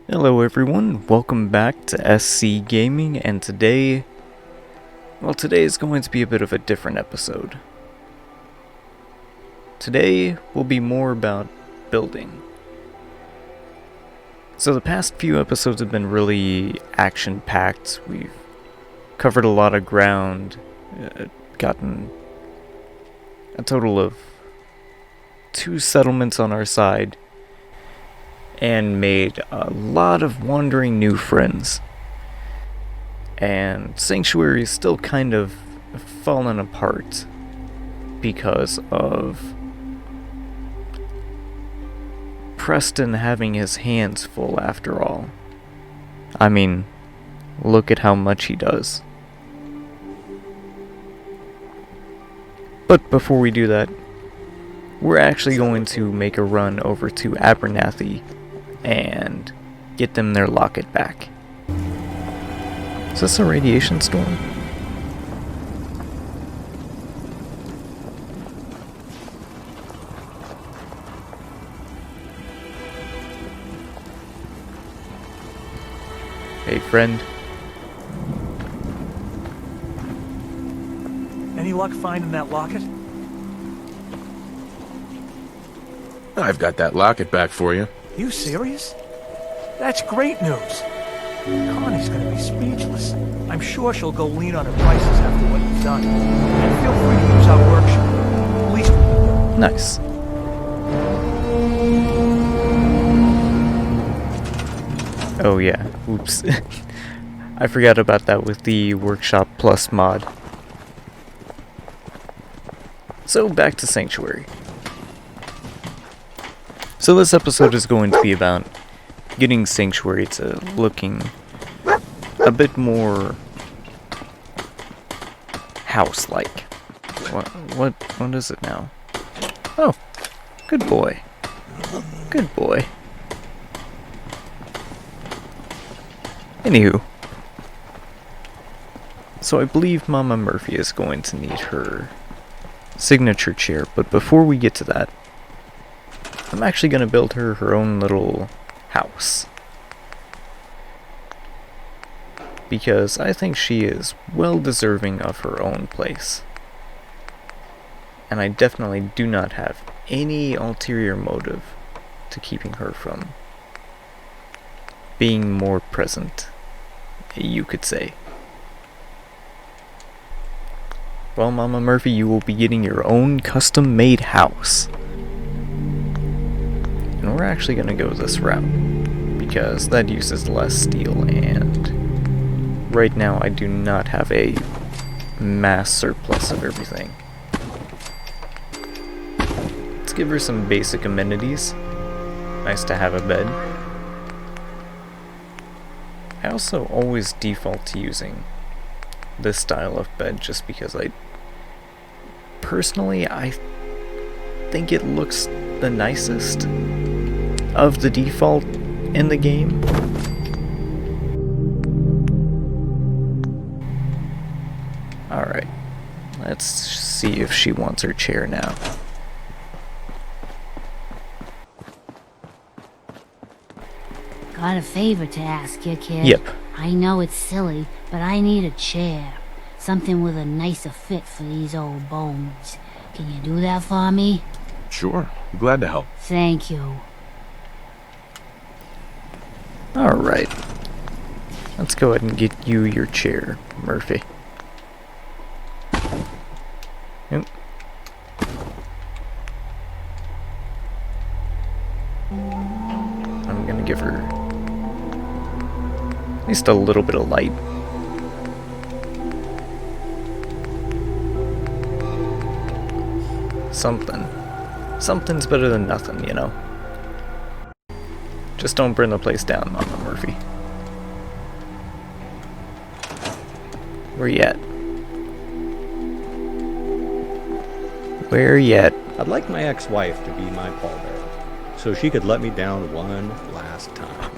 Hello everyone, welcome back to SC Gaming, and today is going to be a bit of a different episode. Today will be more about building. So the past few episodes have been really action-packed. We've covered a lot of ground, gotten a total of 2 settlements on our side, and made a lot of wandering new friends. And Sanctuary is still kind of fallen apart because of Preston having his hands full after all. I mean, look at how much he does. But before we do that, we're actually going to make a run over to Abernathy and get them their locket back. Is this a radiation storm? Hey friend. Any luck finding that locket? I've got that locket back for you. You serious? That's great news. Connie's gonna be speechless. I'm sure she'll go lean on her prices after what you've done. And feel free to use our workshop. At least we can do. Nice. Oh yeah, oops. I forgot about that with the Workshop Plus mod. So back to Sanctuary. So this episode is going to be about getting Sanctuary to looking a bit more house-like. What is it now? Oh, good boy. Good boy. Anywho. So I believe Mama Murphy is going to need her signature chair, but before we get to that, I'm actually going to build her own little house. Because I think she is well deserving of her own place. And I definitely do not have any ulterior motive to keeping her from being more present, you could say. Well, Mama Murphy, you will be getting your own custom-made house. And we're actually going to go this route, because that uses less steel, and right now I do not have a mass surplus of everything. Let's give her some basic amenities. Nice to have a bed. I also always default to using this style of bed just because I think it looks the nicest of the default in the game. Alright. Let's see if she wants her chair now. Got a favor to ask you, kid. Yep. I know it's silly, but I need a chair. Something with a nicer fit for these old bones. Can you do that for me? Sure. Glad to help. Thank you. Alright. Let's go ahead and get you your chair, Murphy. Yep. I'm gonna give her at least a little bit of light. Something. Something's better than nothing, you know? Just don't burn the place down, Mama Murphy. Where you at? Where you at? I'd like my ex-wife to be my pallbearer, so she could let me down one last time.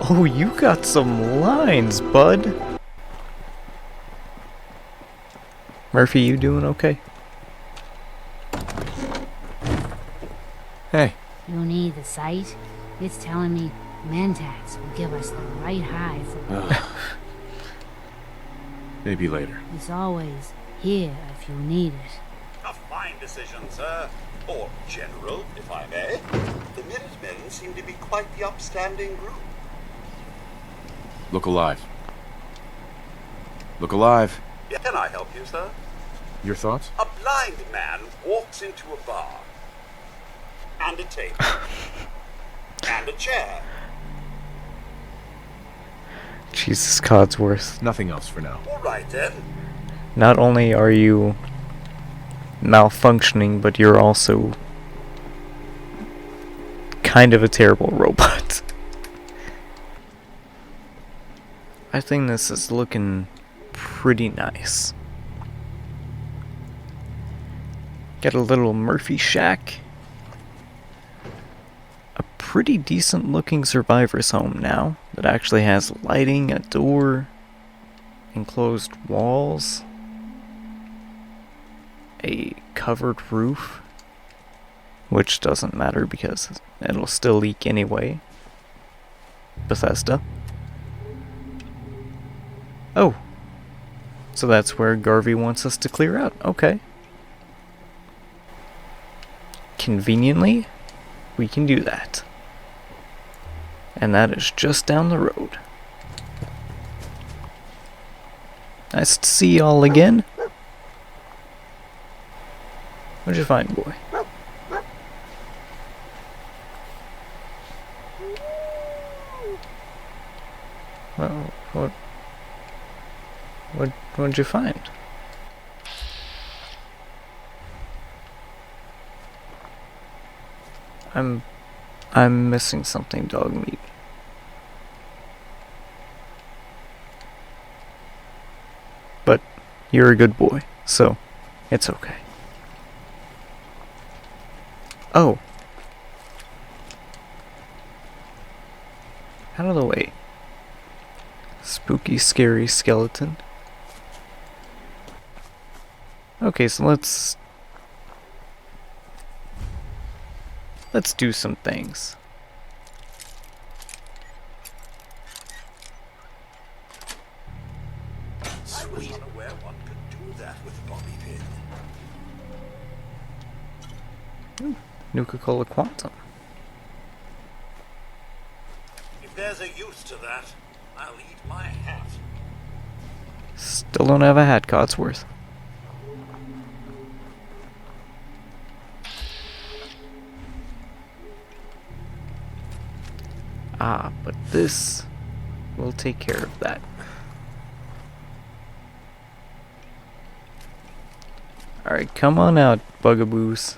Oh, you got some lines, bud. Murphy, you doing okay? Hey. You need the site? It's telling me Mentats will give us the right high for... Maybe later. It's always here if you need it. A fine decision, sir. Or general, if I may. The Minutemen seem to be quite the upstanding group. Look alive. Look alive. Yeah, can I help you, sir? Your thoughts? A blind man walks into a bar. And a table. And a chair. Jesus Codsworth. Nothing else for now. All right, then. Not only are you malfunctioning, but you're also kind of a terrible robot. I think this is looking pretty nice. Got a little Murphy shack. A pretty decent looking survivor's home now that actually has lighting, a door, enclosed walls, a covered roof, which doesn't matter because it'll still leak anyway. Bethesda. Oh, so that's where Garvey wants us to clear out. Okay. Conveniently, we can do that. And that is just down the road. Nice to see y'all again. What'd you find, boy? Well, what'd you find? I'm missing something, dog meat. But you're a good boy, so it's okay. Oh. Out of the way. Spooky, scary skeleton. Okay, so let's do some things. Sweet. I was unaware one could do that with a bobby pin. Nuka-Cola Quantum. If there's a use to that, I'll eat my hat. Still don't have a hat, Codsworth. Ah, but this will take care of that. Alright, come on out, bugaboos.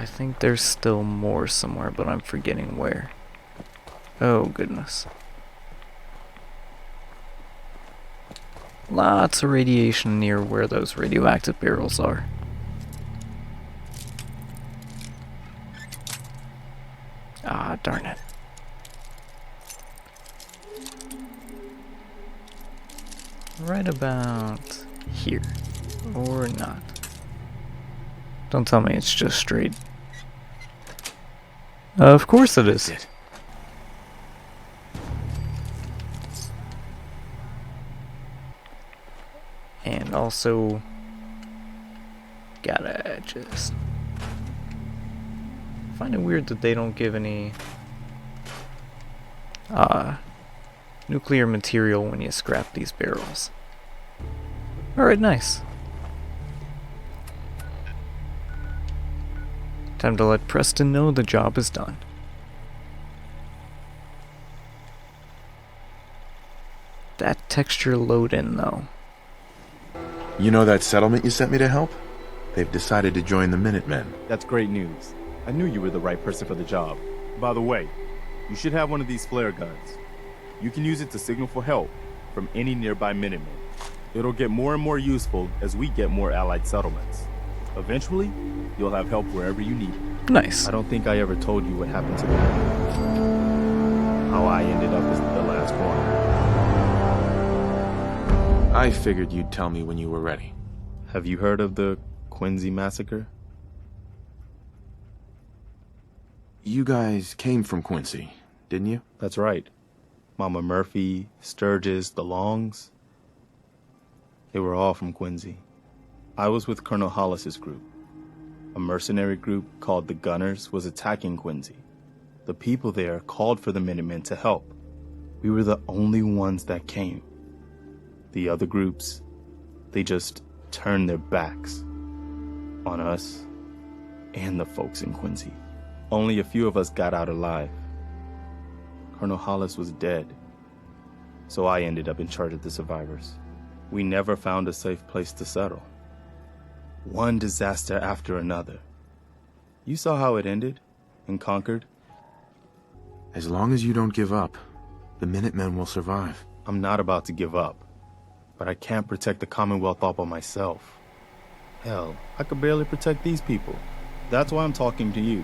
I think there's still more somewhere, but I'm forgetting where. Oh, goodness. Lots of radiation near where those radioactive barrels are. Ah, darn it. Right about here. Or not. Don't tell me it's just straight. Of course it is. That's it. And also, gotta just find it weird that they don't give any nuclear material when you scrap these barrels. Alright, nice. Time to let Preston know the job is done. That texture load in though. You know that settlement you sent me to help? They've decided to join the Minutemen. That's great news. I knew you were the right person for the job. By the way, you should have one of these flare guns. You can use it to signal for help from any nearby Minutemen. It'll get more and more useful as we get more allied settlements. Eventually, you'll have help wherever you need it. Nice. I don't think I ever told you what happened to me. How I ended up as the last one. I figured you'd tell me when you were ready. Have you heard of the Quincy massacre? You guys came from Quincy, didn't you? That's right. Mama Murphy, Sturgis, the Longs. They were all from Quincy. I was with Colonel Hollis's group. A mercenary group called the Gunners was attacking Quincy. The people there called for the Minutemen to help. We were the only ones that came. The other groups, they just turned their backs on us and the folks in Quincy. Only a few of us got out alive. Colonel Hollis was dead, so I ended up in charge of the survivors. We never found a safe place to settle. One disaster after another. You saw how it ended in Concord. As long as you don't give up, the Minutemen will survive. I'm not about to give up, but I can't protect the Commonwealth all by myself. Hell, I could barely protect these people. That's why I'm talking to you.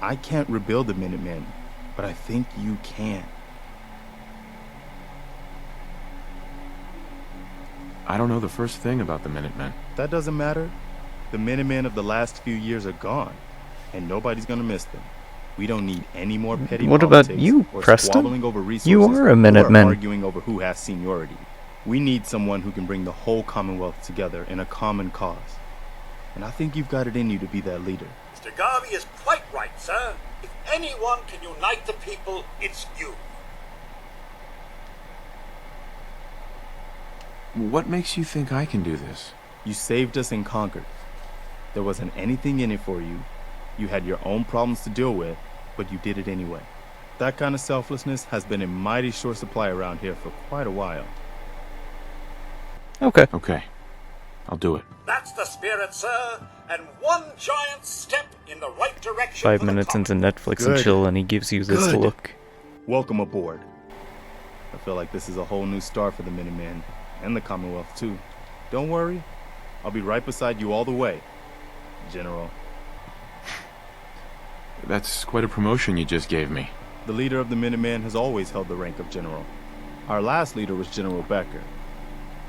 I can't rebuild the Minutemen, but I think you can. I don't know the first thing about the Minutemen. That doesn't matter. The Minutemen of the last few years are gone, and nobody's gonna miss them. We don't need any more petty What about politics you, or Preston? squabbling over resources You are a or Minuteman. arguing over who has seniority. We need someone who can bring the whole Commonwealth together in a common cause. And I think you've got it in you to be that leader. Mr. Garvey is quite right, sir. If anyone can unite the people, it's you. What makes you think I can do this? You saved us in Concord. There wasn't anything in it for you. You had your own problems to deal with, but you did it anyway. That kind of selflessness has been in mighty short supply around here for quite a while. Okay. Okay, I'll do it. That's the spirit, sir. And one giant step in the right direction. 5 for the minutes into common. Netflix and Good. chill, and he gives you this Good. look. Welcome aboard. I feel like this is a whole new start for the Minutemen, and the Commonwealth too. Don't worry, I'll be right beside you all the way, General. That's quite a promotion you just gave me. The leader of the Minutemen has always held the rank of General. Our last leader was General Becker.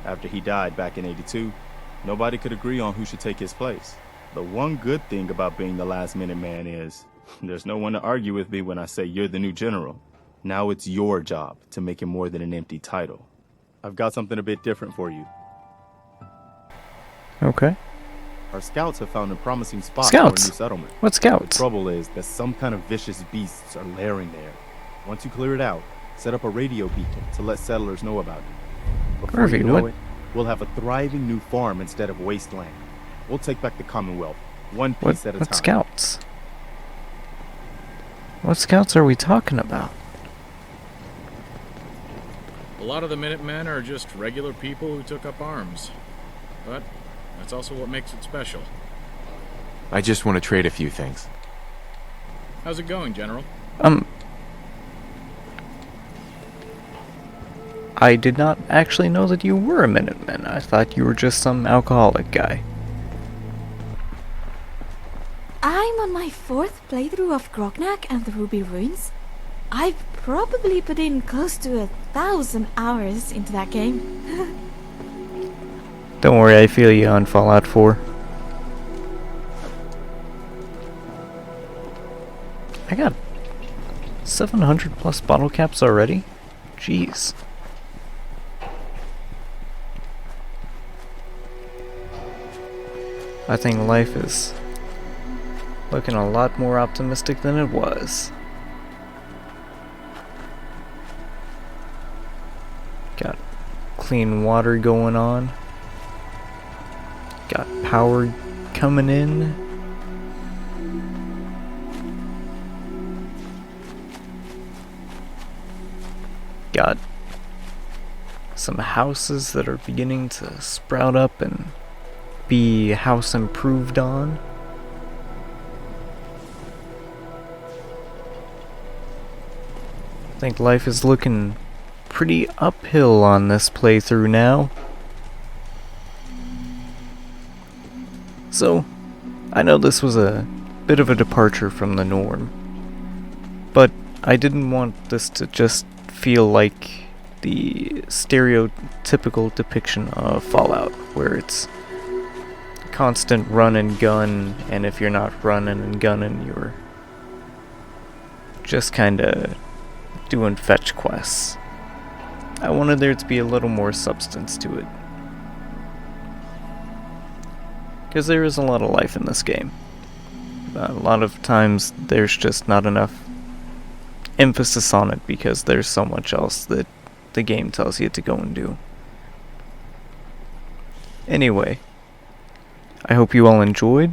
After he died back in '82, nobody could agree on who should take his place. The one good thing about being the last Minuteman is there's no one to argue with me when I say you're the new general. Now it's your job to make it more than an empty title. I've got something a bit different for you. Okay. Our scouts have found a promising spot Scouts? for a new settlement. What The scouts? trouble is that some kind of vicious beasts are lairing there. Once you clear it out, set up a radio beacon to let settlers know about it. Before Harvey, you know what- it, we'll have a thriving new farm instead of wasteland. We'll take back the Commonwealth, one piece at a What time. scouts? What scouts are we talking about? A lot of the Minutemen are just regular people who took up arms. But that's also what makes it special. I just want to trade a few things. How's it going, General? I did not actually know that you were a Minuteman. I thought you were just some alcoholic guy. I'm on my 4th playthrough of Grognak and the Ruby Ruins. I've probably put in close to 1,000 hours into that game. Don't worry, I feel you on Fallout 4. I got 700 plus bottle caps already? Jeez. I think life is looking a lot more optimistic than it was. Got clean water going on. Got power coming in. Got some houses that are beginning to sprout up and be house improved on. I think life is looking pretty uphill on this playthrough now. So, I know this was a bit of a departure from the norm, but I didn't want this to just feel like the stereotypical depiction of Fallout, where it's constant run and gun, and if you're not running and gunning, you're just kinda doing fetch quests. I wanted there to be a little more substance to it, because there is a lot of life in this game. A lot of times there's just not enough emphasis on it because there's so much else that the game tells you to go and do. Anyway, I hope you all enjoyed.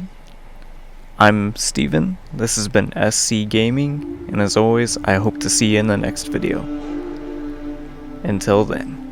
I'm Steven, this has been SC Gaming, and as always, I hope to see you in the next video. Until then.